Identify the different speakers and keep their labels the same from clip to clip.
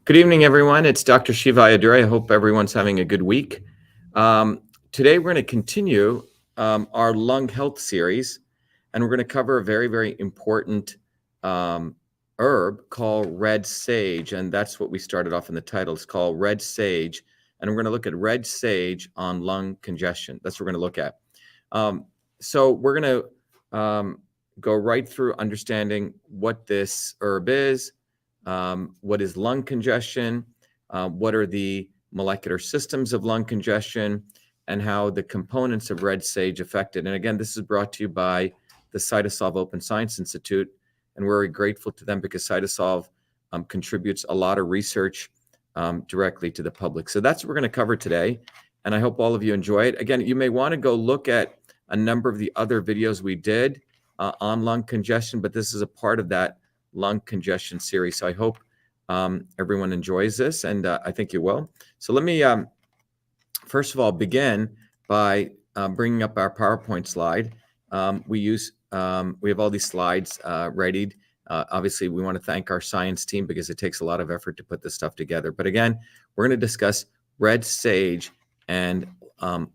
Speaker 1: Good evening, everyone. It's Dr. Shiva Ayadure. I hope everyone's having a good week. Today, we're going to continue our lung health series, and we're going to cover a very, very important herb called red sage, and that's what we started off in the title. It's called red sage, and we're going to look at red sage on lung congestion. That's what we're going to look at. So we're going to go right through understanding what this herb is, what is lung congestion, what are the molecular systems of lung congestion, and how the components of red sage affect it. And again, this is brought to you by the CytoSolve Open Science Institute, and we're very grateful to them because CytoSolve contributes a lot of research directly to the public. So that's what we're going to cover today, and I hope all of you enjoy it. Again, you may want to go look at a number of the other videos we did on lung congestion, but this is a part of that lung congestion series. So I hope everyone enjoys this, and I think you will. So let me, first of all, begin by bringing up our PowerPoint slide. We have all these slides readied. Obviously, we want to thank our science team because it takes a lot of effort to put this stuff together. But again, we're going to discuss red sage and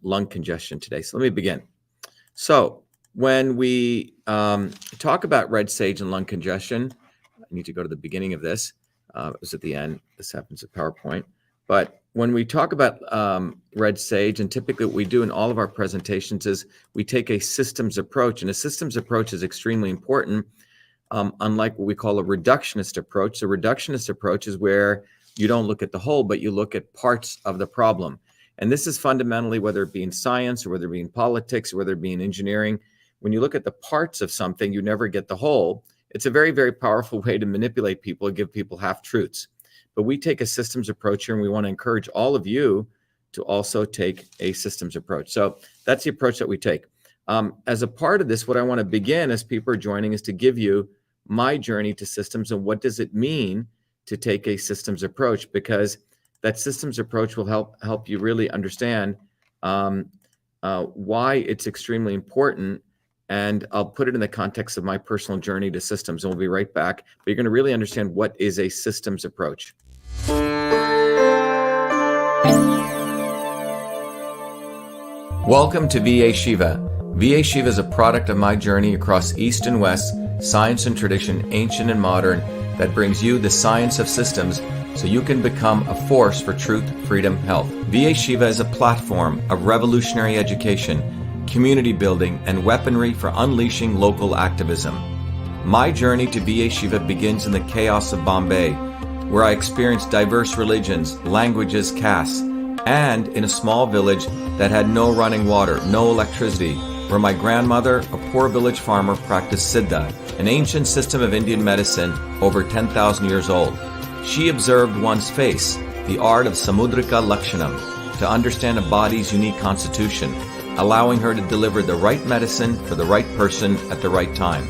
Speaker 1: lung congestion today. So let me begin. So when we talk about red sage and lung congestion, I need to go to the beginning of this. It was at the end. This happens at PowerPoint. But when we talk about red sage, and typically what we do in all of our presentations is we take a systems approach. And a systems approach is extremely important, unlike what we call a reductionist approach. The reductionist approach is where you don't look at the whole, but you look at parts of the problem. And this is fundamentally, whether it be in science or whether it be in politics or whether it be in engineering, when you look at the parts of something, you never get the whole. It's a very, very powerful way to manipulate people and give people half-truths. But we take a systems approach here, and we want to encourage all of you to also take a systems approach. So that's the approach that we take. As a part of this, what I want to begin as people are joining is to give you my journey to systems and what does it mean to take a systems approach, because that systems approach will help you really understand why it's extremely important. And I'll put it in the context of my personal journey to systems, and we'll be right back. But you're going to really understand what is a systems approach. Welcome to VA Shiva. VA Shiva is a product of my journey across East and West, science and tradition, ancient and modern, that brings you the science of systems so you can become a force for truth, freedom, health. VA Shiva is a platform of revolutionary education, community building, and weaponry for unleashing local activism. My journey to VA Shiva begins in the chaos of Bombay, where I experienced diverse religions, languages, castes, and in a small village that had no running water, no electricity, where my grandmother, a poor village farmer, practiced Siddha, an ancient system of Indian medicine over 10,000 years old. She observed one's face, the art of Samudrika Lakshanam, to understand a body's unique constitution, allowing her to deliver the right medicine for the right person at the right time.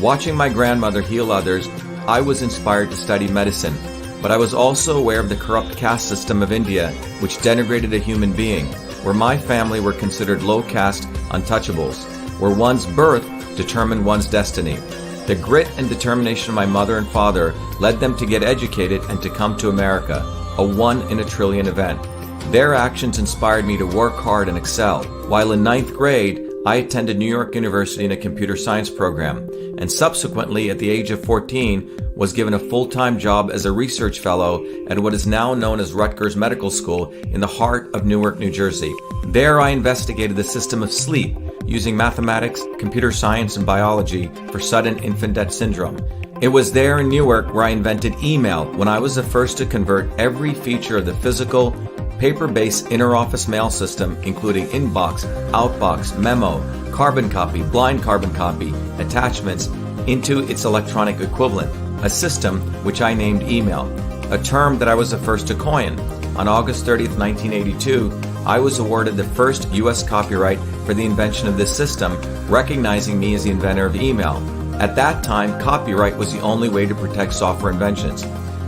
Speaker 1: Watching my grandmother heal others, I was inspired to study medicine, but I was also aware of the corrupt caste system of India, which denigrated a human being, where my family were considered low caste untouchables, where one's birth determined one's destiny. The grit and determination of my mother and father led them to get educated and to come to America, a 1 in a trillion event. Their actions inspired me to work hard and excel. While in 9th grade, I attended New York University in a computer science program, and subsequently, at the age of 14, was given a full-time job as a research fellow at what is now known as Rutgers Medical School in the heart of Newark, New Jersey. There, I investigated the system of sleep using mathematics, computer science, and biology for sudden infant death syndrome. It was there in Newark where I invented email, when I was the first to convert every feature of the physical, paper-based inter-office mail system, including inbox, outbox, memo, carbon copy, blind carbon copy, attachments, into its electronic equivalent, a system which I named email, a term that I was the first to coin. On August 30th, 1982, I was awarded the first U.S. copyright for the invention of this system, recognizing me as the inventor of email. At that time, copyright was the only way to protect software inventions.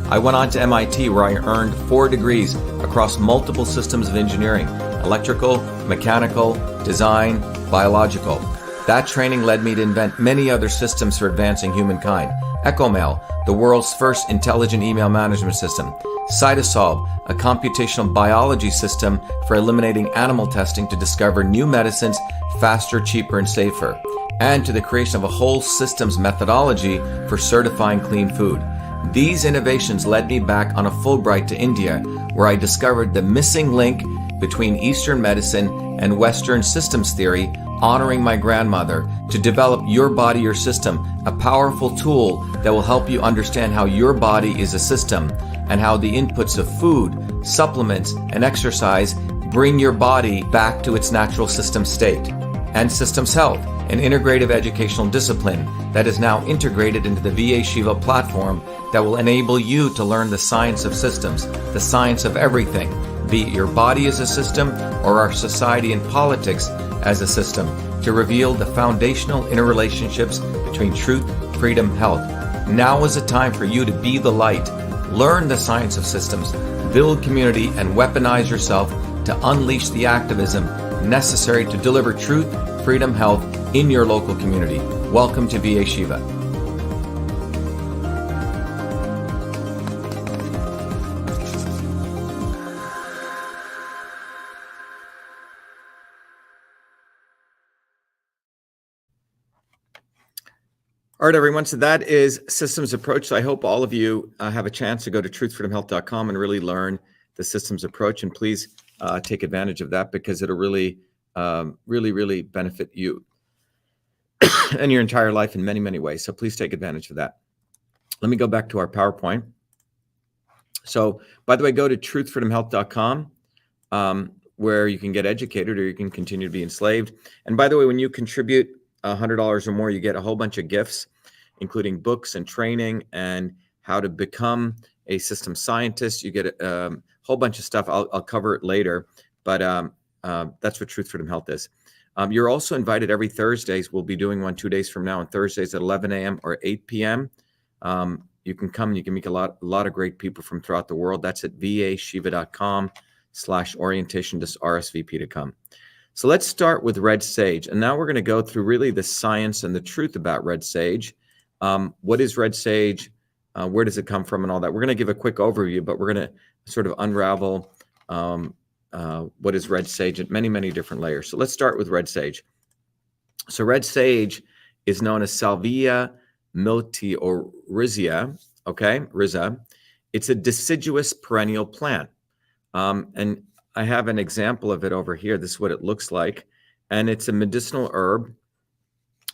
Speaker 1: I went on to MIT, where I earned 4 degrees across multiple systems of engineering: electrical, mechanical, design, biological. That training led me to invent many other systems for advancing humankind: EchoMail, the world's first intelligent email management system, CytoSolve, a computational biology system for eliminating animal testing to discover new medicines faster, cheaper, and safer, and to the creation of a whole systems methodology for certifying clean food. These innovations led me back on a Fulbright to India, where I discovered the missing link between Eastern medicine and Western systems theory, honoring my grandmother, to develop Your Body, Your System, a powerful tool that will help you understand how your body is a system and how the inputs of food, supplements, and exercise bring your body back to its natural system state. And Systems Health, an integrative educational discipline that is now integrated into the VA Shiva platform that will enable you to learn the science of systems, the science of everything, be it your body as a system or our society and politics as a system, to reveal the foundational interrelationships between truth, freedom, health. Now is the time for you to be the light, learn the science of systems, build community, and weaponize yourself to unleash the activism necessary to deliver truth, freedom, health in your local community. Welcome to VA Shiva. All right, everyone. So that is systems approach. So I hope all of you have a chance to go to truthfreedomhealth.com and really learn the systems approach. And please take advantage of that, because it'll really, really benefit you and your entire life in many, many ways. So please take advantage of that. Let me go back to our PowerPoint. So, by the way, go to truthfreedomhealth.com, where you can get educated or you can continue to be enslaved. And by the way, when you contribute $100 or more, you get a whole bunch of gifts, including books and training and how to become a system scientist. You get a whole bunch of stuff. I'll cover it later, but that's what Truth Freedom Health is. You're also invited every Thursdays. We'll be doing one 2 days from now on Thursdays at 11 a.m. or 8 p.m. You can come and you can meet a lot of great people from throughout the world. That's at vashiva.com/orientation, just RSVP to come. So let's start with red sage. And now we're going to go through really the science and the truth about red sage. What is red sage? Where does it come from and all that? We're going to give a quick overview, but we're going to sort of unravel what is red sage at many, many different layers. So let's start with red sage. So red sage is known as Salvia militarizia, okay, Riza. It's a deciduous perennial plant. And I have an example of it over here. This is what it looks like. And it's a medicinal herb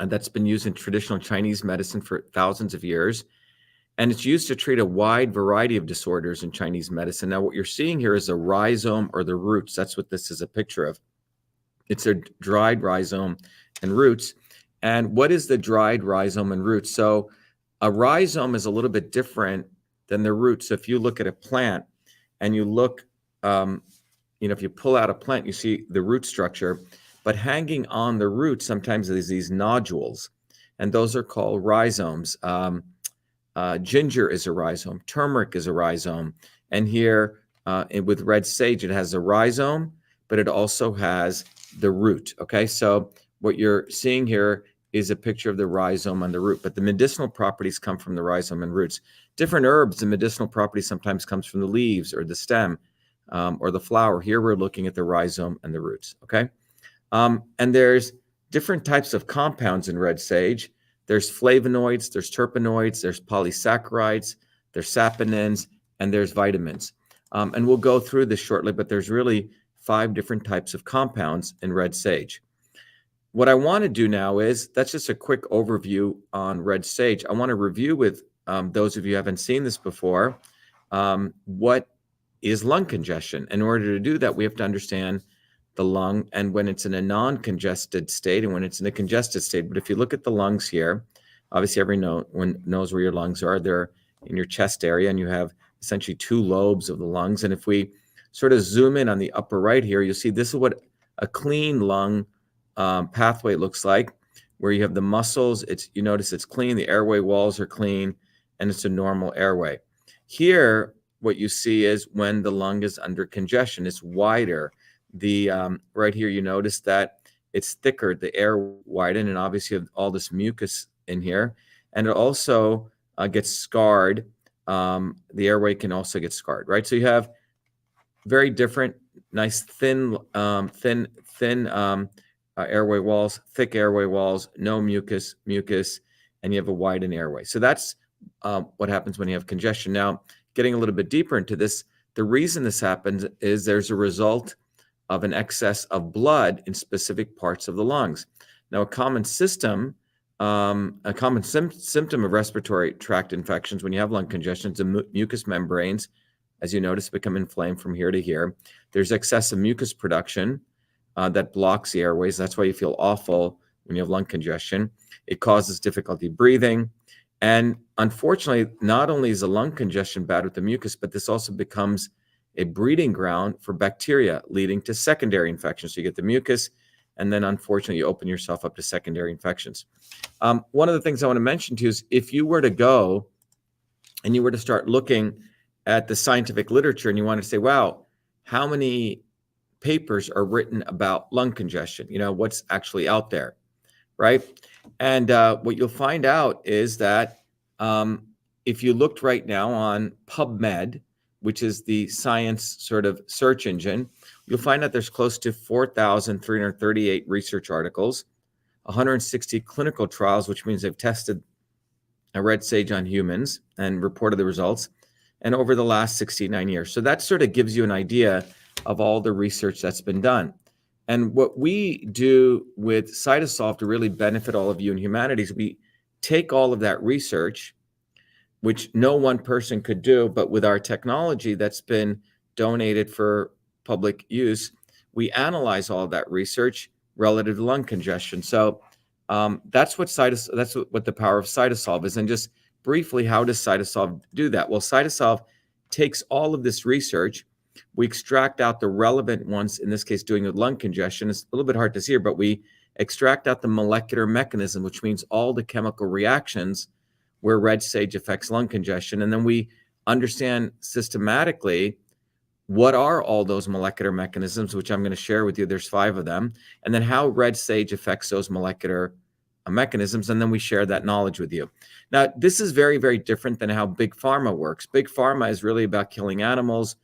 Speaker 1: that's been used in traditional Chinese medicine for thousands of years. And it's used to treat a wide variety of disorders in Chinese medicine. Now, what you're seeing here is a rhizome or the roots. That's what this is a picture of. It's a dried rhizome and roots. And what is the dried rhizome and roots? So a rhizome is a little bit different than the roots. So if you look at a plant and you look, if you pull out a plant, you see the root structure, but hanging on the roots, sometimes there's these nodules, and those are called rhizomes. Ginger is a rhizome, turmeric is a rhizome, and here with red sage, it has a rhizome, but it also has the root. Okay, so what you're seeing here is a picture of the rhizome and the root, but the medicinal properties come from the rhizome and roots. Different herbs, the medicinal property sometimes comes from the leaves or the stem. Or the flower. Here we're looking at the rhizome and the roots, okay? And there's different types of compounds in red sage. There's flavonoids, there's terpenoids, there's polysaccharides, there's saponins, and there's vitamins. And we'll go through this shortly, but there's really 5 different types of compounds in red sage. What I want to do now is, that's just a quick overview on red sage. I want to review with those of you who haven't seen this before, what is lung congestion. In order to do that, we have to understand the lung and when it's in a non-congested state and when it's in a congested state. But if you look at the lungs here, obviously everyone knows where your lungs are. They're in your chest area, and you have essentially 2 lobes of the lungs. And if we sort of zoom in on the upper right here, you'll see this is what a clean lung pathway looks like, where you have the muscles. You notice it's clean, the airway walls are clean, and it's a normal airway. Here, what you see is when the lung is under congestion, it's wider. Right here, you notice that it's thicker, the air widened, and obviously you have all this mucus in here. And it also gets scarred, the airway can also get scarred, right? So you have very different, nice, thin airway walls, thick airway walls, no mucus, and you have a widened airway. So that's what happens when you have congestion. Now, getting a little bit deeper into this, the reason this happens is there's a result of an excess of blood in specific parts of the lungs. Now, a common symptom of respiratory tract infections when you have lung congestion is the mucous membranes, as you notice, become inflamed from here to here. There's excessive mucus production that blocks the airways. That's why you feel awful when you have lung congestion. It causes difficulty breathing. And unfortunately, not only is the lung congestion bad with the mucus, but this also becomes a breeding ground for bacteria, leading to secondary infections. So you get the mucus, and then unfortunately, you open yourself up to secondary infections. One of the things I want to mention to you is if you were to go and you were to start looking at the scientific literature and you want to say, wow, how many papers are written about lung congestion? You know, what's actually out there, right? And what you'll find out is that if you looked right now on PubMed, which is the science sort of search engine, you'll find that there's close to 4,338 research articles, 160 clinical trials, which means they've tested a red sage on humans and reported the results, and over the last 69 years. So that sort of gives you an idea of all the research that's been done. And what we do with CytoSolve to really benefit all of you in humanity is we take all of that research, which no one person could do, but with our technology that's been donated for public use, we analyze all of that research relative to lung congestion. So that's what the power of CytoSolve is. And just briefly, how does CytoSolve do that? Well, CytoSolve takes all of this research, we extract out the relevant ones, in this case, doing with lung congestion. It's a little bit hard to see here, but we extract out the molecular mechanism, which means all the chemical reactions where red sage affects lung congestion. And then we understand systematically what are all those molecular mechanisms, which I'm going to share with you. There's 5 of them. And then how red sage affects those molecular mechanisms. And then we share that knowledge with you. Now, this is very, very different than how big pharma works. Big pharma is really about killing animals,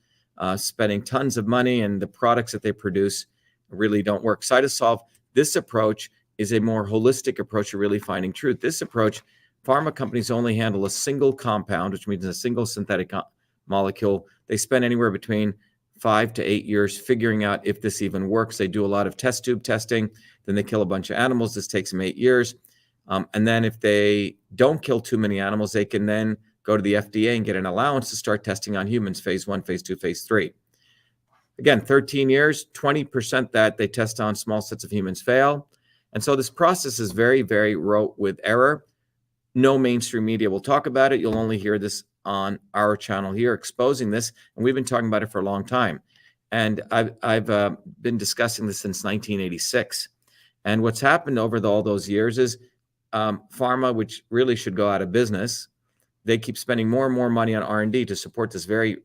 Speaker 1: spending tons of money, and the products that they produce really don't work. CytoSolve, this approach is a more holistic approach to really finding truth. This approach, pharma companies only handle a single compound, which means a single synthetic molecule. They spend anywhere between 5 to 8 years figuring out if this even works. They do a lot of test tube testing. Then they kill a bunch of animals. This takes them 8 years. And then if they don't kill too many animals, they can then go to the FDA and get an allowance to start testing on humans, phase 1, phase 2, phase 3. Again, 13 years, 20% that they test on small sets of humans fail. And so this process is very, very rote with error. No mainstream media will talk about it. You'll only hear this on our channel here exposing this. And we've been talking about it for a long time. And I've been discussing this since 1986. And what's happened over all those years is pharma, which really should go out of business, they keep spending more and more money on R&D to support this very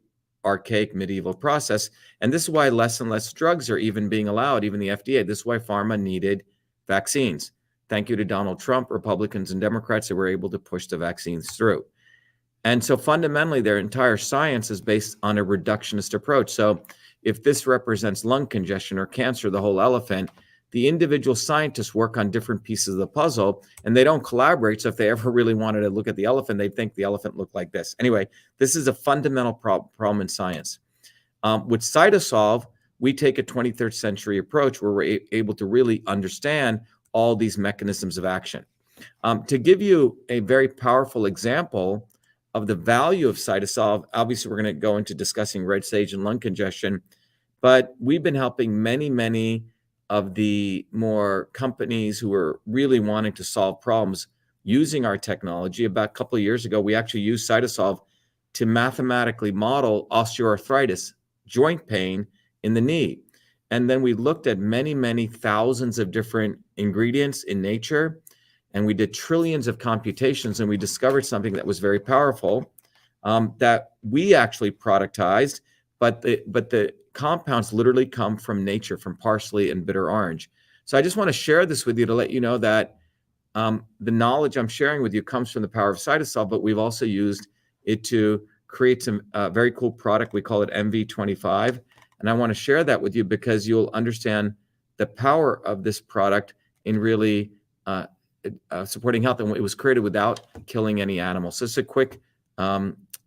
Speaker 1: archaic medieval process. And this is why less and less drugs are even being allowed, even the FDA. This is why pharma needed vaccines. Thank you to Donald Trump, Republicans and Democrats that were able to push the vaccines through. And so fundamentally, their entire science is based on a reductionist approach. So if this represents lung congestion or cancer, the whole elephant, the individual scientists work on different pieces of the puzzle and they don't collaborate. So if they ever really wanted to look at the elephant, they'd think the elephant looked like this. Anyway, this is a fundamental problem in science. With CytoSolve, we take a 23rd century approach where we're able to really understand all these mechanisms of action. To give you a very powerful example of the value of CytoSolve, obviously we're going to go into discussing red sage and lung congestion, but we've been helping many of the more companies who are really wanting to solve problems using our technology. About a couple of years ago, we actually used CytoSolve to mathematically model osteoarthritis, joint pain in the knee. And then we looked at many thousands of different ingredients in nature, and we did trillions of computations, and we discovered something that was very powerful that we actually productized, but the compounds literally come from nature, from parsley and bitter orange. So I just want to share this with you to let you know that the knowledge I'm sharing with you comes from the power of CytoSolve, but we've also used it to create some very cool product. We call it MV25. And I want to share that with you because you'll understand the power of this product in really supporting health. And it was created without killing any animals. So it's a quick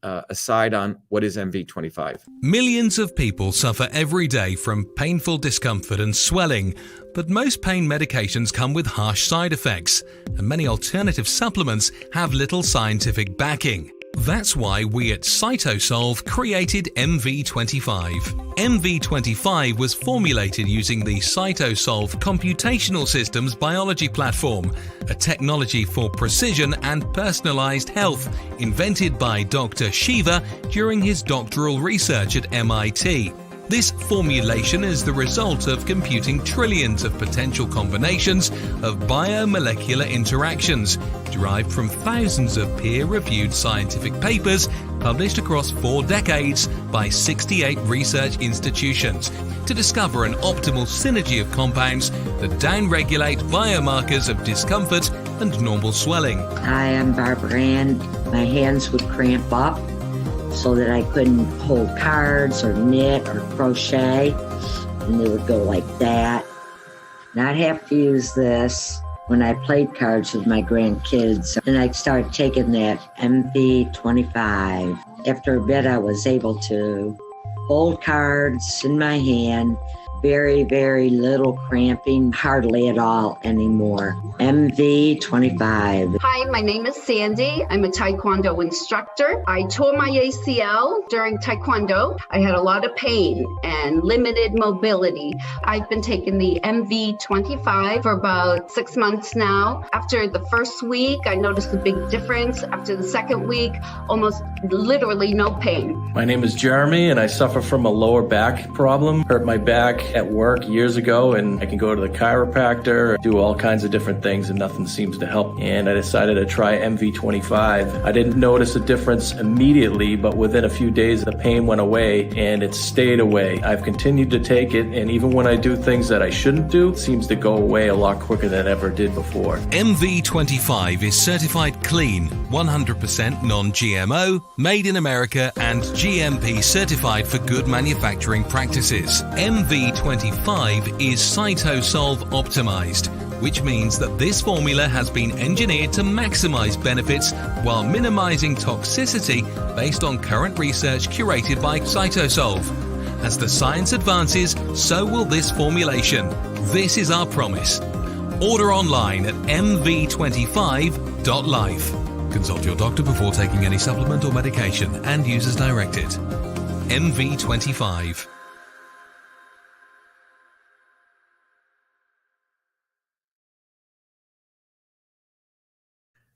Speaker 1: aside on what is MV25.
Speaker 2: Millions of people suffer every day from painful discomfort and swelling, but most pain medications come with harsh side effects, and many alternative supplements have little scientific backing. That's why we at CytoSolve created MV25. MV25 was formulated using the CytoSolve Computational Systems Biology Platform, a technology for precision and personalized health invented by Dr. Shiva during his doctoral research at MIT. This formulation is the result of computing trillions of potential combinations of biomolecular interactions derived from thousands of peer-reviewed scientific papers published across 4 decades by 68 research institutions to discover an optimal synergy of compounds that downregulate biomarkers of discomfort and normal swelling.
Speaker 3: Hi, I'm Barbara Ann. My hands would cramp up so that I couldn't hold cards or knit or crochet, and they would go like that. And I'd have to use this when I played cards with my grandkids. And I started taking that MV25. After a bit, I was able to hold cards in my hand, very, very little cramping, hardly at all anymore. MV25.
Speaker 4: Hi, my name is Sandy. I'm a Taekwondo instructor. I tore my ACL during Taekwondo. I had a lot of pain and limited mobility. I've been taking the MV25 for about 6 months now. After the first week, I noticed a big difference. After the second week, almost literally no pain.
Speaker 5: My name is Jeremy, and I suffer from a lower back problem. Hurt my back at work years ago, and I can go to the chiropractor, do all kinds of different things, and nothing seems to help. And I decided to try MV25. I didn't notice a difference immediately, but within a few days, the pain went away, and it stayed away. I've continued to take it, and even when I do things that I shouldn't do, it seems to go away a lot quicker than it ever did before.
Speaker 2: MV25 is certified clean, 100% non-GMO, made in America, and GMP certified for good manufacturing practices. MV25 is CytoSolve optimized, which means that this formula has been engineered to maximize benefits while minimizing toxicity based on current research curated by CytoSolve. As the science advances, so will this formulation. This is our promise. Order online at mv25.life. Consult your doctor before taking any supplement or medication and use as directed. MV25.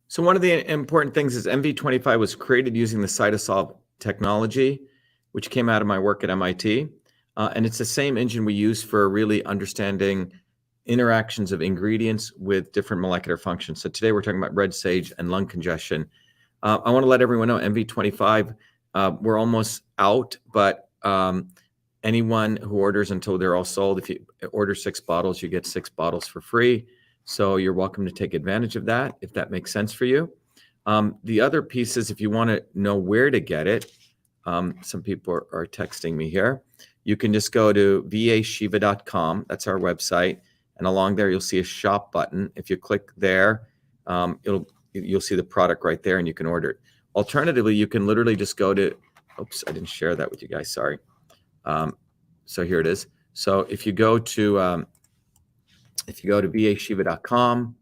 Speaker 1: So one of the important things is MV25 was created using the CytoSolve technology, which came out of my work at MIT. And it's the same engine we use for really understanding interactions of ingredients with different molecular functions. So today we're talking about red sage and lung congestion. I want to let everyone know MV25, we're almost out, but anyone who orders until they're all sold, if you order 6 bottles, you get 6 bottles for free. So you're welcome to take advantage of that if that makes sense for you. The other piece is if you want to know where to get it, some people are texting me here. You can just go to vashiva.com. That's our website. And along there, you'll see a shop button. If you click there, you'll see the product right there and you can order it. Alternatively, you can literally just go to, oops, I didn't share that with you guys, sorry. So here it is. So if you go to vashiva.com,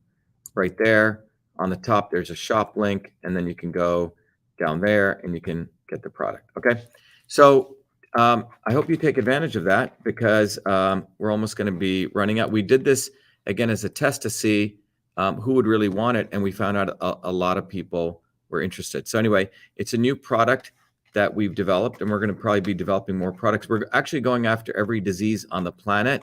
Speaker 1: right there on the top, there's a shop link, and then you can go down there and you can get the product. Okay. So I hope you take advantage of that because we're almost going to be running out. We did this again as a test to see who would really want it, and we found out a lot of people were interested. So anyway, it's a new product that we've developed, and we're going to probably be developing more products. We're actually going after every disease on the planet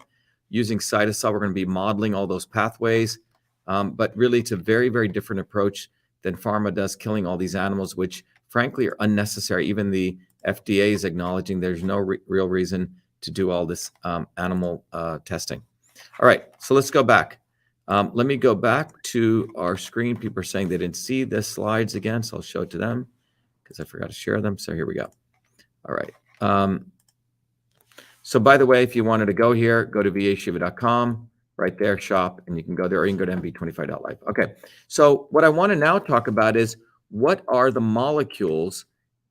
Speaker 1: using CytoSolve. We're going to be modeling all those pathways, but really it's a very, very different approach than pharma does, killing all these animals, which frankly are unnecessary. Even the FDA is acknowledging there's no real reason to do all this animal testing. All right, so let's go back. Let me go back to our screen. People are saying they didn't see the slides again, so I'll show it to them because I forgot to share them. So here we go. All right. So by the way, if you wanted to go here, go to vashiva.com, right there, shop, and you can go there, or you can go to mb25.life. Okay. So what I want to now talk about is what are the molecules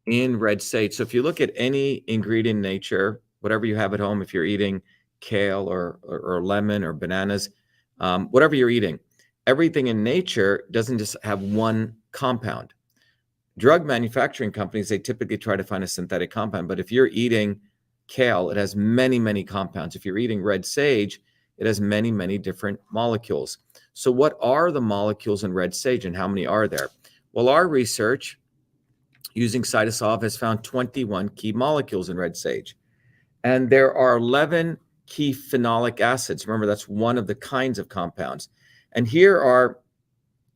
Speaker 1: in red sage. So if you look at any ingredient in nature, whatever you have at home, if you're eating kale or lemon or bananas, whatever you're eating, everything in nature doesn't just have one compound. Drug manufacturing companies, they typically try to find a synthetic compound, but if you're eating kale, it has many, many compounds. If you're eating red sage, it has many, many different molecules. So what are the molecules in red sage and how many are there? Well, our research using CytoSolve has found 21 key molecules in red sage. And there are 11 key phenolic acids. Remember, that's one of the kinds of compounds. And here are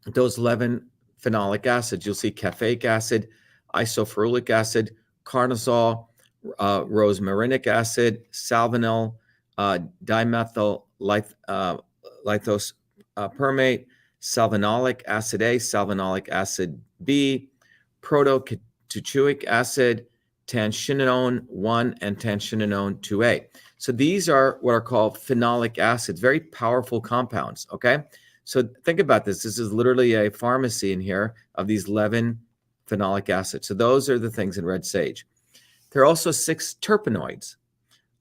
Speaker 1: those 11 phenolic acids. You'll see caffeic acid, isoferulic acid, carnosol, rosmarinic acid, salvinyl, dimethyl lithopermate, salvinolic acid A, salvinolic acid B, protocatechuic acid, tanshinone 1 and tanshinone 2A. So these are what are called phenolic acids, very powerful compounds, okay? So think about this. This is literally a pharmacy in here of these 11 phenolic acids. So those are the things in red sage. There are also 6 terpenoids,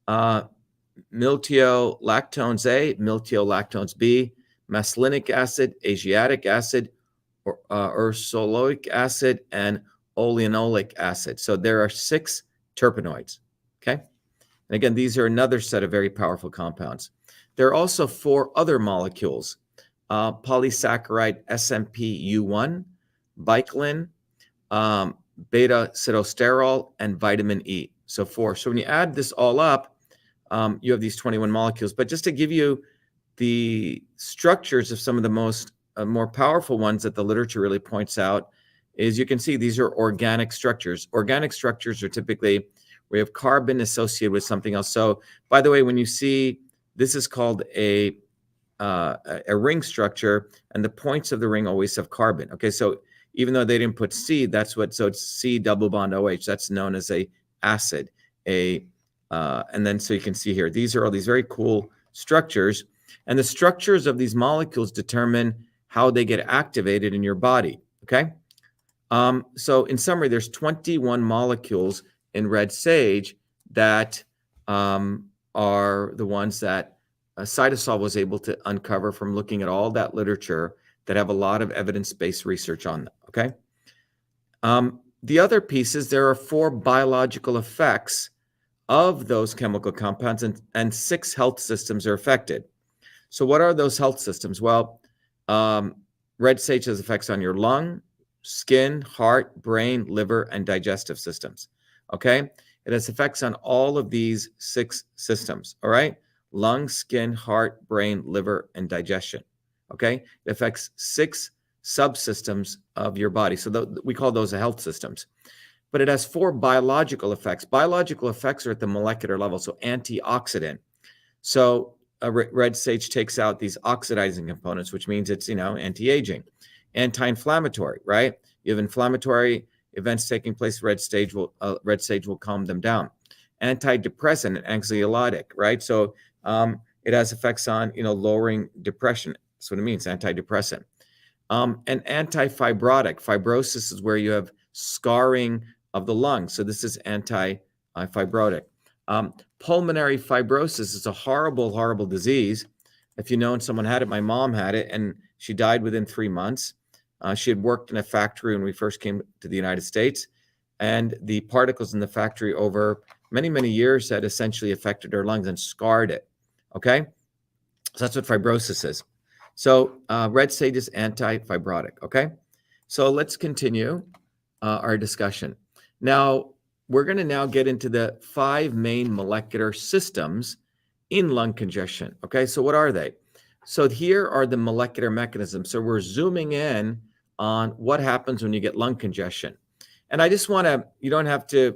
Speaker 1: milteolactones A, milteolactones B, maslinic acid, asiatic acid, ursoloic acid, and oleanolic acid. So there are 6 terpenoids, okay? And again, these are another set of very powerful compounds. There are also 4 other molecules, polysaccharide SMPU1, bicolin, beta-sitosterol, and vitamin E. So 4. So when you add this all up, you have these 21 molecules. But just to give you the structures of some of the most more powerful ones that the literature really points out is you can see these are organic structures. Organic structures are typically we have carbon associated with something else. So by the way, when you see this is called a ring structure, and the points of the ring always have carbon. Okay, so even though they didn't put C, that's what, so it's C double bond OH. That's known as a acid. And then so you can see here, these are all these very cool structures, and the structures of these molecules determine how they get activated in your body. Okay, so in summary, there's 21 molecules in red sage that are the ones that CytoSolve was able to uncover from looking at all that literature that have a lot of evidence-based research on them, okay? The other piece is there are 4 biological effects of those chemical compounds, and 6 health systems are affected. So what are those health systems? Well, red sage has effects on your lung, skin, heart, brain, liver, and digestive systems, okay? It has effects on all of these 6 systems, all right? Lung, skin, heart, brain, liver, and digestion, okay? It affects 6 subsystems of your body. So we call those the health systems. But it has 4 biological effects. Biological effects are at the molecular level, so antioxidant. So red sage takes out these oxidizing components, which means it's, anti-aging. Anti-inflammatory, right? You have inflammatory events taking place, red sage will calm them down. Antidepressant and anxiolytic, right? So it has effects on, lowering depression. That's what it means, antidepressant. And antifibrotic. Fibrosis is where you have scarring of the lungs. So this is antifibrotic. Pulmonary fibrosis is a horrible, horrible disease. If you know someone had it, my mom had it, and she died within 3 months. She had worked in a factory when we first came to the United States, and the particles in the factory over many, many years had essentially affected her lungs and scarred it, okay? So that's what fibrosis is. So red sage is anti-fibrotic, okay? So let's continue our discussion. Now, we're going to now get into the 5 main molecular systems in lung congestion, okay? So what are they? So here are the molecular mechanisms. So we're zooming in on what happens when you get lung congestion. And I just want to, you don't have to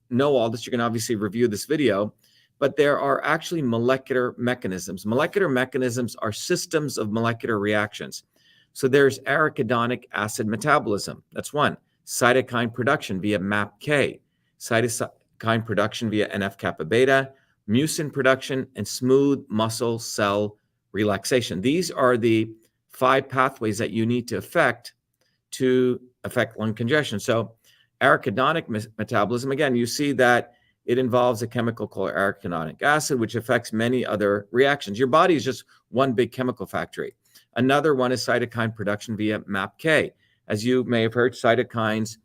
Speaker 1: know all this. You can obviously review this video, but there are actually molecular mechanisms. Molecular mechanisms are systems of molecular reactions. So there's arachidonic acid metabolism. That's one. Cytokine production via MAPK, cytokine production via NF-kappa beta, mucin production, and smooth muscle cell relaxation. These are the 5 pathways that you need to affect lung congestion. So arachidonic metabolism, again, you see that it involves a chemical called arachidonic acid, which affects many other reactions. Your body is just one big chemical factory. Another one is cytokine production via MAPK. As you may have heard, cytokines,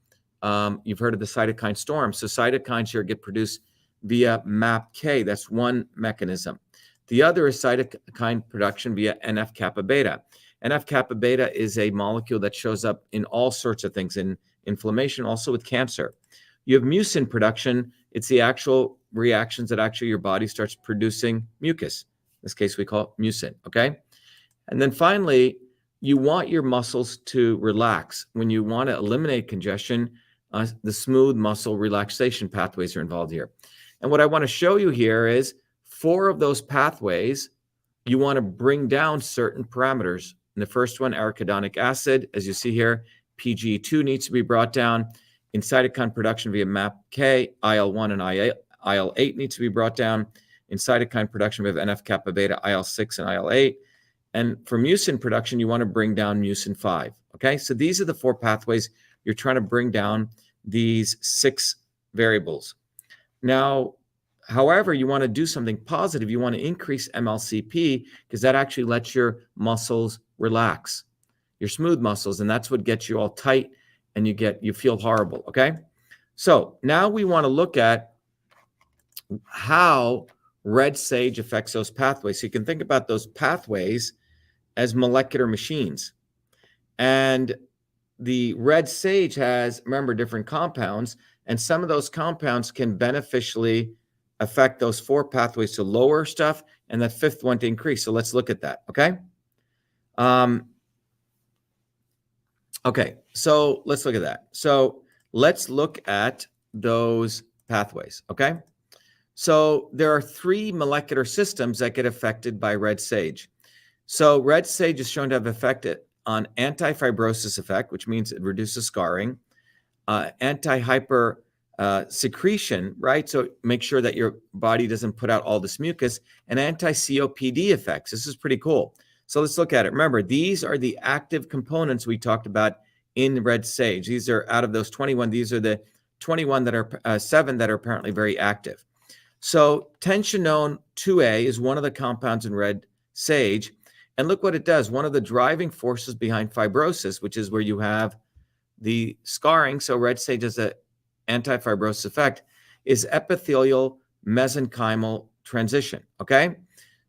Speaker 1: you've heard of the cytokine storm. So cytokines here get produced via MAPK. That's one mechanism. The other is cytokine production via NF-kappa beta. NF-kappa beta is a molecule that shows up in all sorts of things, in inflammation, also with cancer. You have mucin production. It's the actual reactions that actually your body starts producing mucus. In this case, we call it mucin, okay? And then finally, you want your muscles to relax. When you want to eliminate congestion, the smooth muscle relaxation pathways are involved here. And what I want to show you here is 4 of those pathways, you want to bring down certain parameters. In the first one, arachidonic acid, as you see here, PGE2 needs to be brought down. In cytokine production via MAPK, IL-1 and IL-8 needs to be brought down. In cytokine production via NF-kappa beta, IL-6 and IL-8. And for mucin production, you want to bring down mucin 5. Okay, so these are the 4 pathways you're trying to bring down these 6 variables. Now, however, you want to do something positive. You want to increase MLCP because that actually lets your muscles relax, your smooth muscles, and that's what gets you all tight and you feel horrible, okay? So now we want to look at how red sage affects those pathways. So you can think about those pathways as molecular machines. And the red sage has, remember, different compounds, and some of those compounds can beneficially affect those 4 pathways to lower stuff and the 5th one to increase. So let's look at that, okay? Okay, so let's look at that. So let's look at those pathways, okay? So there are 3 molecular systems that get affected by red sage. So red sage is shown to have affected on anti-fibrosis effect, which means it reduces scarring, anti-hyper secretion, right? So make sure that your body doesn't put out all this mucus, and anti-COPD effects. This is pretty cool. So let's look at it. Remember, these are the active components we talked about in red sage. These are out of those 21. These are the 21 that are 7 that are apparently very active. So tensionone 2A is one of the compounds in red sage. And look what it does. One of the driving forces behind fibrosis, which is where you have the scarring, so red sage has an anti-fibrosis effect, is epithelial mesenchymal transition, okay?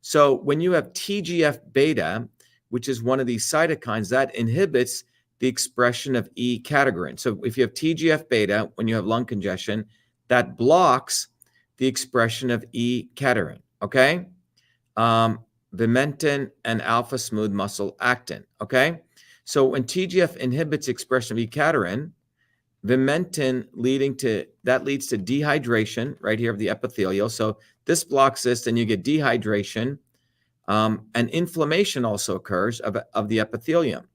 Speaker 1: So when you have TGF-beta, which is one of these cytokines, that inhibits the expression of E-cadherin. So if you have TGF-beta, when you have lung congestion, that blocks the expression of E-cadherin, okay? Vimentin and alpha smooth muscle actin, okay? So when TGF inhibits expression of E-cadherin, Vimentin leads to dehydration right here of the epithelial. So this blocks this, and you get dehydration, and inflammation also occurs of the epithelium.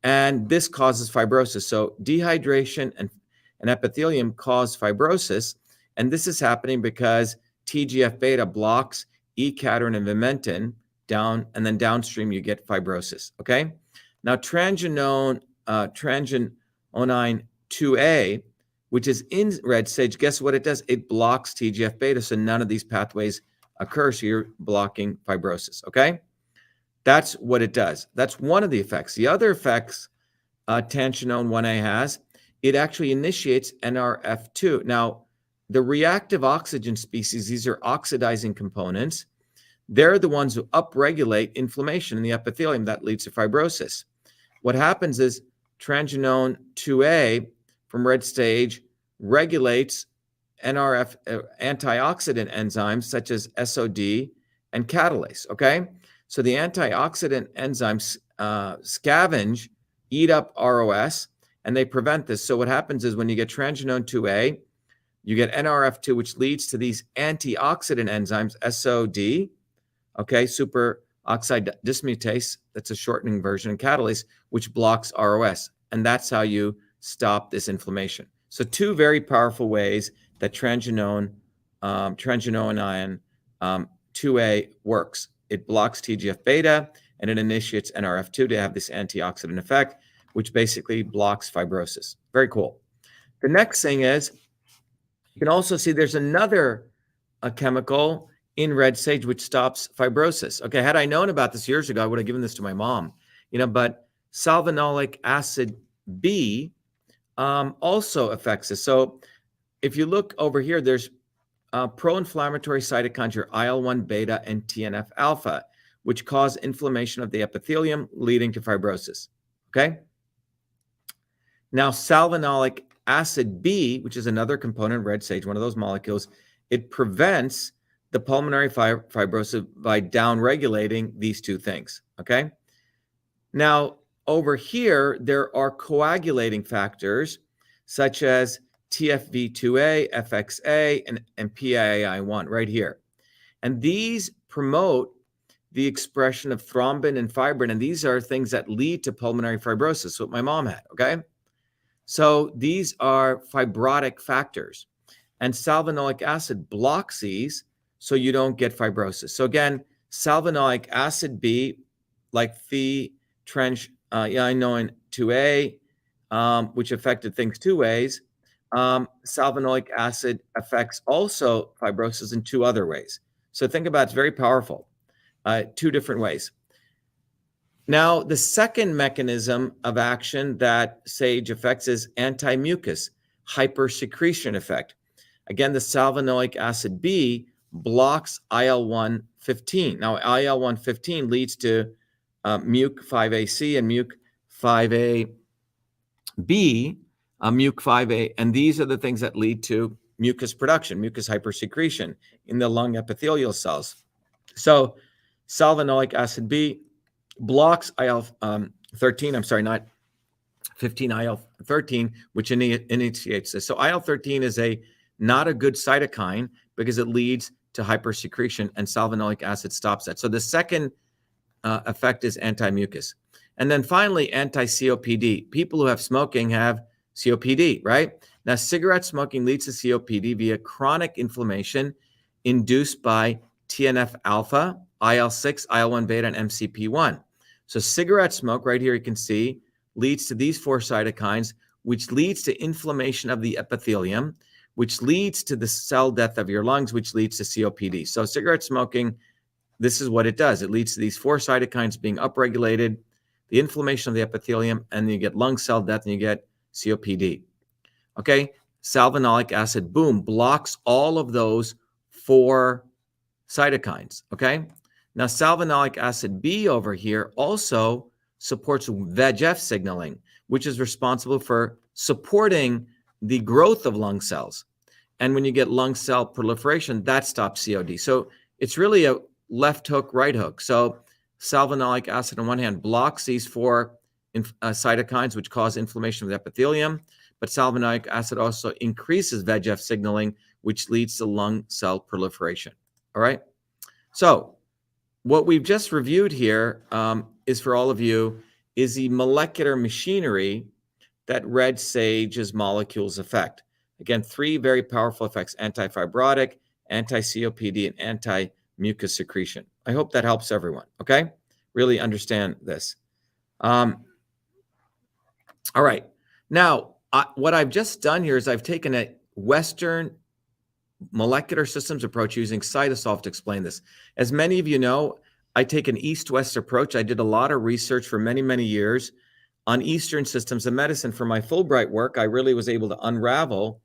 Speaker 1: And this causes fibrosis. So dehydration and epithelium cause fibrosis, and this is happening because TGF-beta blocks E-cadherin and Vimentin down, and then downstream you get fibrosis, okay? Now transionone 2A, which is in red sage, guess what it does? It blocks TGF-beta, so none of these pathways occur, so you're blocking fibrosis, okay? That's what it does. That's one of the effects. The other effects tensionone 1A has, it actually initiates NRF2. Now, the reactive oxygen species, these are oxidizing components. They're the ones who upregulate inflammation in the epithelium that leads to fibrosis. What happens is transionone 2A from red sage regulates NRF antioxidant enzymes such as SOD and catalase, okay? So the antioxidant enzymes scavenge, eat up ROS, and they prevent this. So what happens is when you get transionone 2A, You get NRF2, which leads to these antioxidant enzymes, SOD, okay, superoxide dismutase, that's a shortening version, and catalase, which blocks ROS. And that's how you stop this inflammation. So two very powerful ways that transgenoan ion 2A works. It blocks TGF-beta, and it initiates NRF2 to have this antioxidant effect, which basically blocks fibrosis. Very cool. The next thing is, you can also see there's another chemical in red sage which stops fibrosis. Okay, had I known about this years ago, I would have given this to my mom. But salvinoleic acid B also affects this. So if you look over here, there's pro-inflammatory cytokines, your IL-1 beta and TNF alpha, which cause inflammation of the epithelium, leading to fibrosis. Okay. Now, salvinoleic acid B, which is another component of red sage, one of those molecules, it prevents the pulmonary fibrosis by downregulating these two things. Okay. Now, over here, there are coagulating factors such as TFV2A, FXA, and PIAI1 right here. And these promote the expression of thrombin and fibrin, and these are things that lead to pulmonary fibrosis, what my mom had, okay? So these are fibrotic factors, and salvinoleic acid blocks these so you don't get fibrosis. So again, salvinoleic acid B, like phenyltrenchinoin 2A, which affected things two ways. Salvinoleic acid affects also fibrosis in two other ways. So think about it's very powerful, two different ways. Now, the second mechanism of action that sage affects is anti-mucus hypersecretion effect. Again, the salvinoleic acid B blocks IL-115. Now, IL-115 leads to MUC5AC and MUC5AB, MUC5A, and these are the things that lead to mucus production, mucus hypersecretion in the lung epithelial cells. So salvinoleic acid B blocks IL-13, I'm sorry, not 15, IL-13, which initiates this. So IL-13 is not a good cytokine because it leads to hypersecretion, and salvinoleic acid stops that. So the second effect is anti-mucus. And then finally, anti-COPD. People who have smoking have COPD, right? Now, cigarette smoking leads to COPD via chronic inflammation induced by TNF alpha, IL-6, IL-1 beta, and MCP1. So cigarette smoke, right here you can see, leads to these four cytokines, which leads to inflammation of the epithelium, which leads to the cell death of your lungs, which leads to COPD. So cigarette smoking, this is what it does. It leads to these four cytokines being upregulated, the inflammation of the epithelium, and you get lung cell death and you get COPD. Okay, salvinoleic acid, boom, blocks all of those four cytokines. Okay, now salvinoleic acid B over here also supports VEGF signaling, which is responsible for supporting the growth of lung cells. And when you get lung cell proliferation, that stops COD. So it's really a left hook, right hook. So salvinoleic acid on one hand blocks these four cytokines, which cause inflammation of the epithelium, but salvinoleic acid also increases VEGF signaling, which leads to lung cell proliferation. All right. So what we've just reviewed here is for all of you is the molecular machinery that red sage's molecules affect. Again, three very powerful effects: anti-fibrotic, anti-COPD, and anti-mucus secretion. I hope that helps everyone. Okay. Really understand this. All right. Now, what I've just done here is I've taken a Western molecular systems approach using CytoSolve to explain this. As many of you know, I take an East-West approach. I did a lot of research for many, many years on Eastern systems of medicine. For my Fulbright work, I really was able to unravel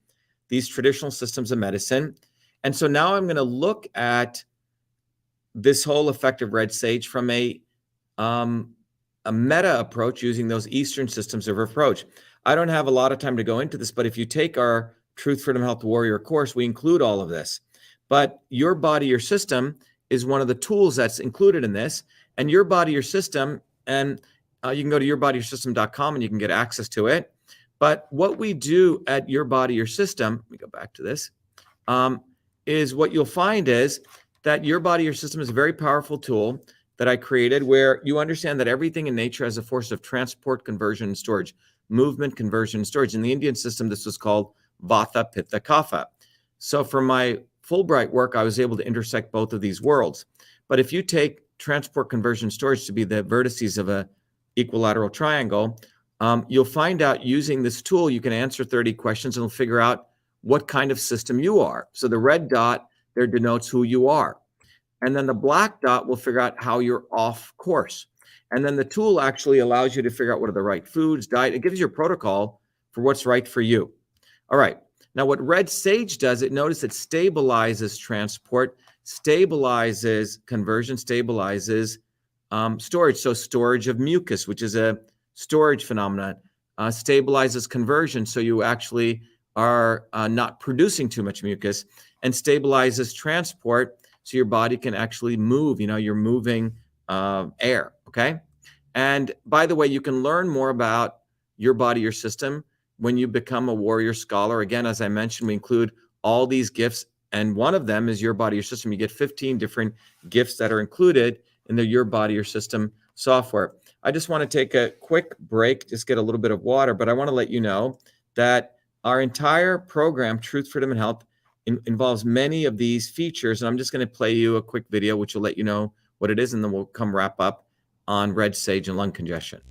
Speaker 1: these traditional systems of medicine. And so now I'm going to look at this whole effect of red sage from a meta approach using those Eastern systems of approach. I don't have a lot of time to go into this, but if you take our Truth, Freedom, Health Warrior course, we include all of this. But your body, your system is one of the tools that's included in this. And your body, your system, and you can go to yourbodyyoursystem.com and you can get access to it. But what we do at Your Body, Your System, let me go back to this, is what you'll find is that Your Body, Your System is a very powerful tool that I created where you understand that everything in nature has a force of transport, conversion, and storage, movement, conversion, and storage. In the Indian system, this was called Vata, Pitta, Kapha. So for my Fulbright work, I was able to intersect both of these worlds. But if you take transport, conversion, storage to be the vertices of a equilateral triangle, you'll find out using this tool, you can answer 30 questions and it'll figure out what kind of system you are. So the red dot there denotes who you are. And then the black dot will figure out how you're off course. And then the tool actually allows you to figure out what are the right foods, diet. It gives you a protocol for what's right for you. All right. Now what Red Sage does, notice it stabilizes transport, stabilizes conversion, stabilizes storage. So storage of mucus, which is a storage phenomenon, stabilizes conversion. So you actually are not producing too much mucus, and stabilizes transport. So your body can actually move, you're moving air, okay? And by the way, you can learn more about Your Body, Your System when you become a Warrior Scholar. Again, as I mentioned, we include all these gifts, and one of them is Your Body, Your System. You get 15 different gifts that are included in the Your Body, Your System software. I just want to take a quick break, just get a little bit of water, but I want to let you know that our entire program, Truth, Freedom, and Health, involves many of these features. And I'm just going to play you a quick video, which will let you know what it is, and then we'll come wrap up on Red Sage and lung congestion.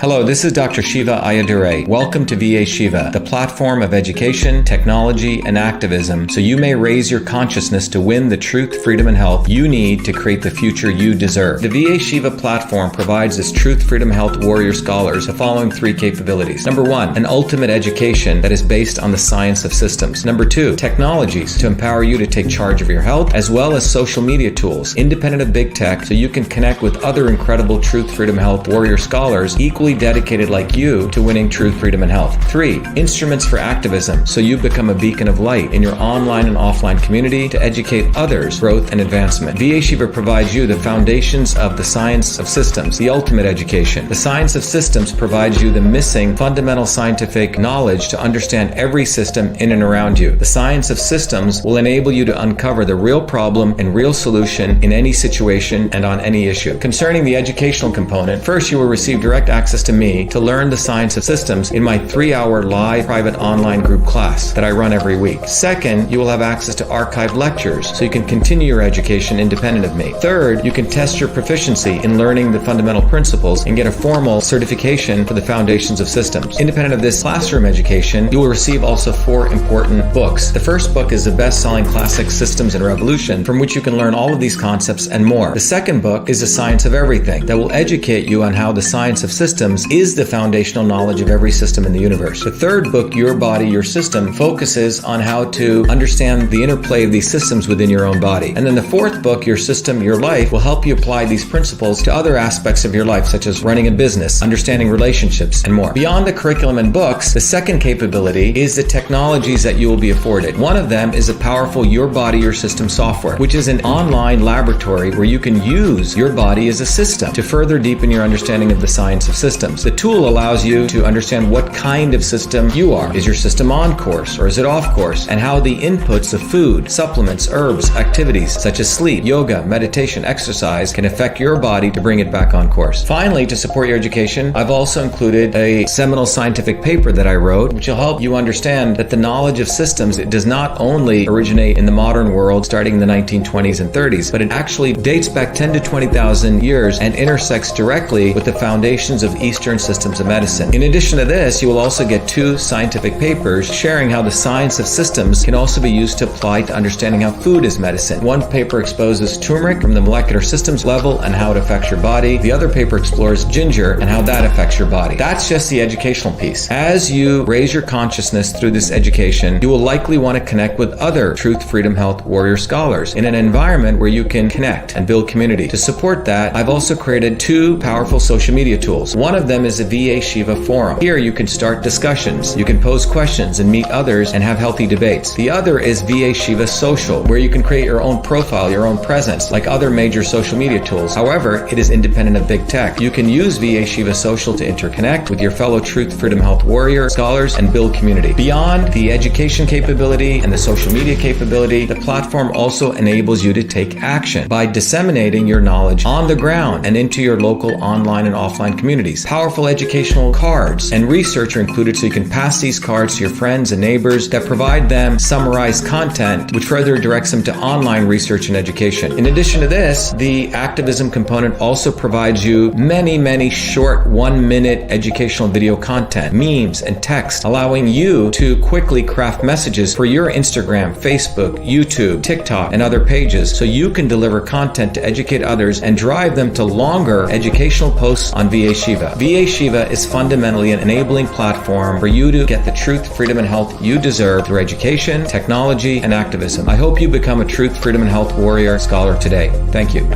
Speaker 1: Hello, this is Dr. Shiva Ayyadurai. Welcome to VA Shiva, the platform of education, technology, and activism, so you may raise your consciousness to win the truth, freedom, and health you need to create the future you deserve. The VA Shiva platform provides its Truth, Freedom, Health Warrior Scholars the following 3 capabilities. Number 1, an ultimate education that is based on the science of systems. Number 2, technologies to empower you to take charge of your health, as well as social media tools, independent of big tech, so you can connect with other incredible Truth, Freedom, Health Warrior Scholars equally dedicated like you to winning truth, freedom, and health. 3, instruments for activism, so you become a beacon of light in your online and offline community to educate others, growth, and advancement. VA Shiva provides you the foundations of the science of systems, the ultimate education. The science of systems provides you the missing fundamental scientific knowledge to understand every system in and around you. The science of systems will enable you to uncover the real problem and real solution in any situation and on any issue. Concerning the educational component, first you will receive direct access to me to learn the science of systems in my 3-hour live private online group class that I run every week. Second, you will have access to archived lectures so you can continue your education independent of me. Third, you can test your proficiency in learning the fundamental principles and get a formal certification for the foundations of systems. Independent of this classroom education, you will receive also 4 important books. The first book is the best-selling classic Systems and Revolution, from which you can learn all of these concepts and more. The second book is The Science of Everything, that will educate you on how the science of systems is the foundational knowledge of every system in the universe. The third book, Your Body, Your System, focuses on how to understand the interplay of these systems within your own body. And then the fourth book, Your System, Your Life, will help you apply these principles to other aspects of your life, such as running a business, understanding relationships, and more. Beyond the curriculum and books, the second capability is the technologies that you will be afforded. One of them is a powerful Your Body, Your System software, which is an online laboratory where you can use your body as a system to further deepen your understanding of the science of systems. The tool allows you to understand what kind of system you are. Is your system on course or is it off course? And how the inputs of food, supplements, herbs, activities such as sleep, yoga, meditation, exercise can affect your body to bring it back on course. Finally, to support your education, I've also included a seminal scientific paper that I wrote, which will help you understand that the knowledge of systems, it does not only originate in the modern world starting in the 1920s and 30s, but it actually dates back 10 to 20,000 years and intersects directly with the foundations of Eastern systems of medicine. In addition to this, you will also get 2 scientific papers sharing how the science of systems can also be used to apply to understanding how food is medicine. One paper exposes turmeric from the molecular systems level and how it affects your body. The other paper explores ginger and how that affects your body. That's just the educational piece. As you raise your consciousness through this education, you will likely want to connect with other Truth, Freedom, Health Warrior Scholars in an environment where you can connect and build community. To support that, I've also created 2 powerful social media tools. One of them is the VA Shiva Forum. Here you can start discussions, you can pose questions and meet others and have healthy debates. The other is VA Shiva Social, where you can create your own profile, your own presence, like other major social media tools. However, it is independent of big tech. You can use VA Shiva Social to interconnect with your fellow Truth, Freedom, Health warrior scholars and build community. Beyond the education capability and the social media capability, the platform also enables you to take action by disseminating your knowledge on the ground and into your local online and offline communities. Powerful educational cards and research are included so you can pass these cards to your friends and neighbors that provide them summarized content which further directs them to online research and education. In addition to this, the activism component also provides you many short 1-minute educational video content, memes, and text, allowing you to quickly craft messages for your Instagram, Facebook, YouTube, TikTok, and other pages so you can deliver content to educate others and drive them to longer educational posts on VA Shiva. VA Shiva is fundamentally an enabling platform for you to get the truth, freedom, and health you deserve through education, technology, and activism. I hope you become a truth, freedom, and health warrior scholar today. Thank you.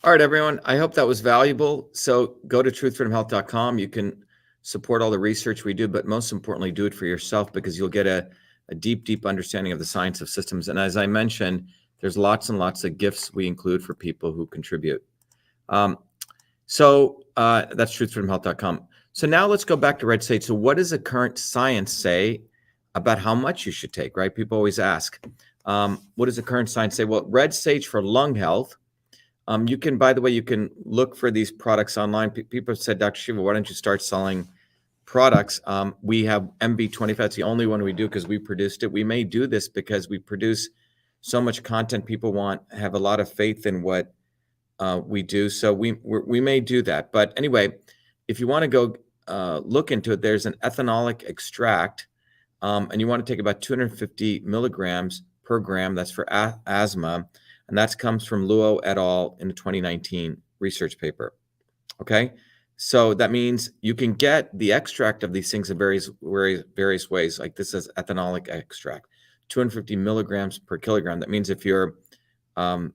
Speaker 1: All right, everyone. I hope that was valuable. So go to truthfreedomhealth.com. You can support all the research we do, but most importantly, do it for yourself because you'll get a deep understanding of the science of systems. And as I mentioned, there's lots and lots of gifts we include for people who contribute. That's truthfreedomhealth.com. So now let's go back to red sage. So what does the current science say about how much you should take, right? People always ask, what does the current science say? Well, red sage for lung health. You can, by the way, you can look for these products online. People have said, Dr. Shiva, why don't you start selling products? We have MV25. It's the only one we do because we produced it. We may do this because we produce so much content. People have a lot of faith in what we do. So we may do that. But anyway, if you want to go look into it, there's an ethanolic extract, and you want to take about 250 milligrams per gram. That's for asthma. And that comes from Luo et al. In a 2019 research paper. Okay, so that means you can get the extract of these things in various ways. Like this is ethanolic extract, 250 milligrams per kilogram. That means if you're, 1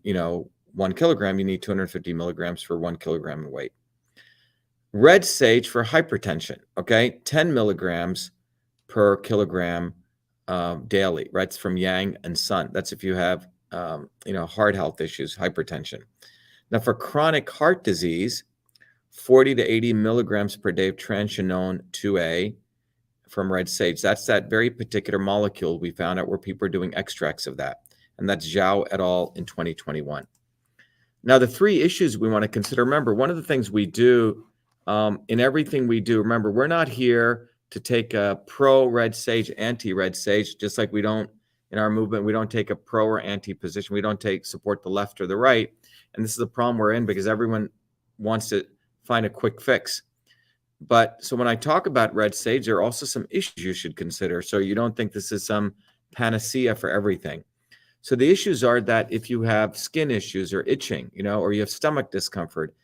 Speaker 1: kilogram, you need 250 milligrams for 1 kilogram in weight. Red sage for hypertension. Okay, 10 milligrams per kilogram daily. Right, it's from Yang and Sun. That's if you have heart health issues, hypertension. Now for chronic heart disease, 40 to 80 milligrams per day of tranquinone 2A from red sage. That's that very particular molecule we found out where people are doing extracts of that. And that's Zhao et al. In 2021. Now the 3 issues we want to consider, remember, one of the things we do in everything we do, remember, we're not here to take a pro-red sage, anti-red sage, just like we don't, in our movement, we don't take a pro or anti position. We don't support the left or the right. And this is the problem we're in because everyone wants to find a quick fix. But so when I talk about red sage, there are also some issues you should consider. So you don't think this is some panacea for everything. So the issues are that if you have skin issues or itching, or you have stomach discomfort,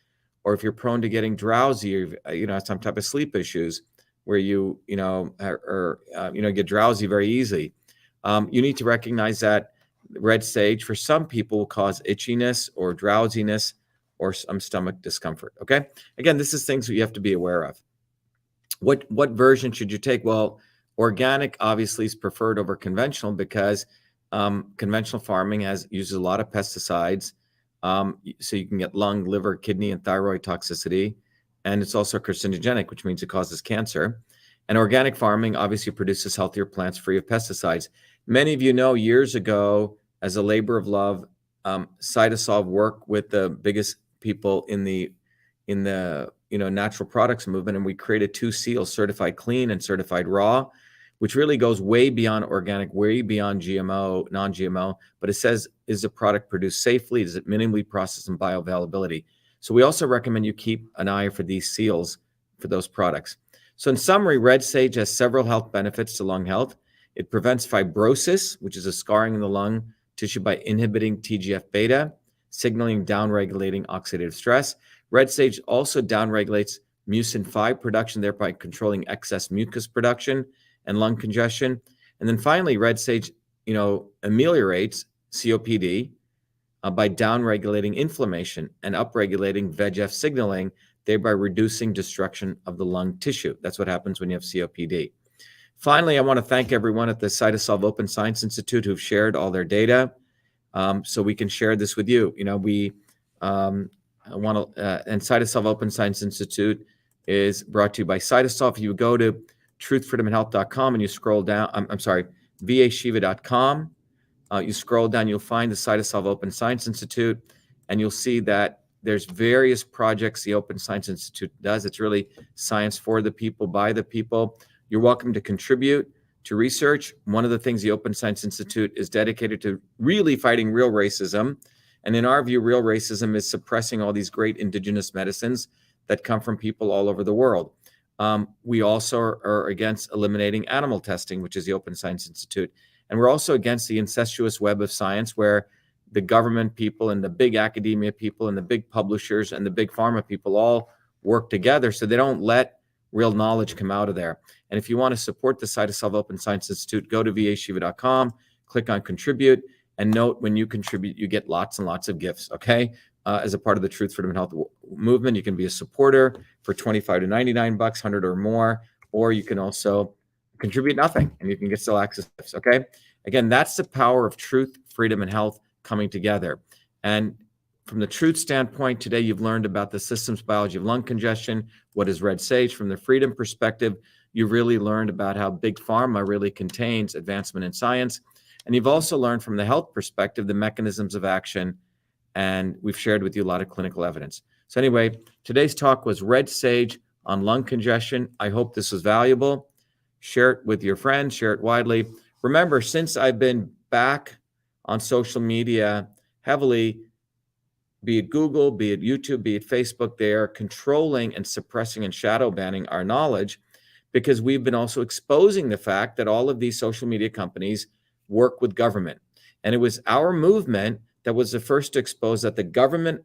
Speaker 1: or if you're prone to getting drowsy, or, some type of sleep issues where you, get drowsy very easily. You need to recognize that red sage for some people will cause itchiness or drowsiness or some stomach discomfort. Okay. Again, this is things that you have to be aware of. What version should you take? Well, organic obviously is preferred over conventional because conventional farming uses a lot of pesticides. So you can get lung, liver, kidney, and thyroid toxicity. And it's also carcinogenic, which means it causes cancer. And organic farming obviously produces healthier plants free of pesticides. Many of you know years ago, as a labor of love, CytoSolve worked with the biggest people in the natural products movement, and we created 2 seals, certified clean and certified raw, which really goes way beyond organic, way beyond GMO, non-GMO. But it says, is the product produced safely? Is it minimally processed and bioavailability? So we also recommend you keep an eye for these seals for those products. So in summary, red sage has several health benefits to lung health. It prevents fibrosis, which is a scarring in the lung tissue, by inhibiting TGF-beta, signaling downregulating oxidative stress. Red sage also downregulates mucin 5 production, thereby controlling excess mucus production and lung congestion. And then finally, red sage, ameliorates COPD by downregulating inflammation and upregulating VEGF signaling, thereby reducing destruction of the lung tissue. That's what happens when you have COPD. Finally, I want to thank everyone at the CytoSolve Open Science Institute who've shared all their data, so we can share this with you. And CytoSolve Open Science Institute is brought to you by CytoSolve. If you go to truthfreedomandhealth.com and you scroll down, vashiva.com, you scroll down, you'll find the CytoSolve Open Science Institute, and you'll see that there's various projects the Open Science Institute does. It's really science for the people, by the people. You're welcome to contribute to research. One of the things the Open Science Institute is dedicated to really fighting real racism. And in our view, real racism is suppressing all these great indigenous medicines that come from people all over the world. We also are against eliminating animal testing, which is the Open Science Institute. And we're also against the incestuous web of science where the government people and the big academia people and the big publishers and the big pharma people all work together so they don't let real knowledge come out of there. And if you want to support the CytoSolve Open Science Institute, go to vashiva.com, click on contribute, and note when you contribute, you get lots and lots of gifts, okay? As a part of the Truth, Freedom, and Health movement, you can be a supporter for $25 to $99, $100 or more, or you can also contribute nothing, and you can get still access to gifts, okay? Again, that's the power of truth, freedom, and health coming together. And from the truth standpoint, today you've learned about the systems biology of lung congestion, what is red sage. From the freedom perspective, you've really learned about how big pharma really contains advancement in science. And you've also learned from the health perspective, the mechanisms of action, and we've shared with you a lot of clinical evidence. So anyway, today's talk was red sage on lung congestion. I hope this was valuable. Share it with your friends, share it widely. Remember, since I've been back on social media heavily, be it Google, be it YouTube, be it Facebook, they are controlling and suppressing and shadow banning our knowledge because we've been also exposing the fact that all of these social media companies work with government. And it was our movement that was the first to expose that the government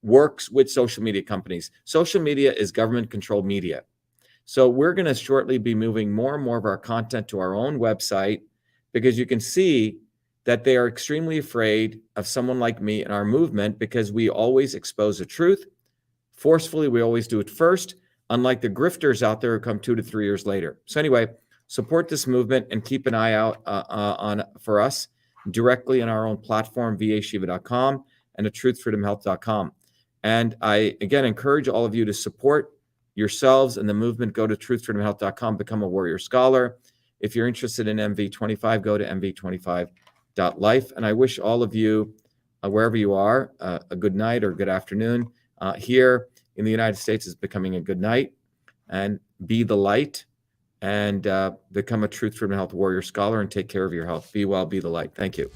Speaker 1: works with social media companies. Social media is government-controlled media. So we're going to shortly be moving more and more of our content to our own website because you can see that they are extremely afraid of someone like me and our movement because we always expose the truth. Forcefully, we always do it first, unlike the grifters out there who come 2 to 3 years later. So anyway, support this movement and keep an eye out for us directly on our own platform, vashiva.com and at truthfreedomhealth.com. And I, again, encourage all of you to support yourselves and the movement. Go to truthfreedomhealth.com, become a warrior scholar. If you're interested in MV25, go to MV25.life. And I wish all of you, wherever you are, a good night or good afternoon. Here in the United States is becoming a good night. And be the light and become a Truth, Freedom, and Health warrior scholar and take care of your health. Be well, be the light. Thank you.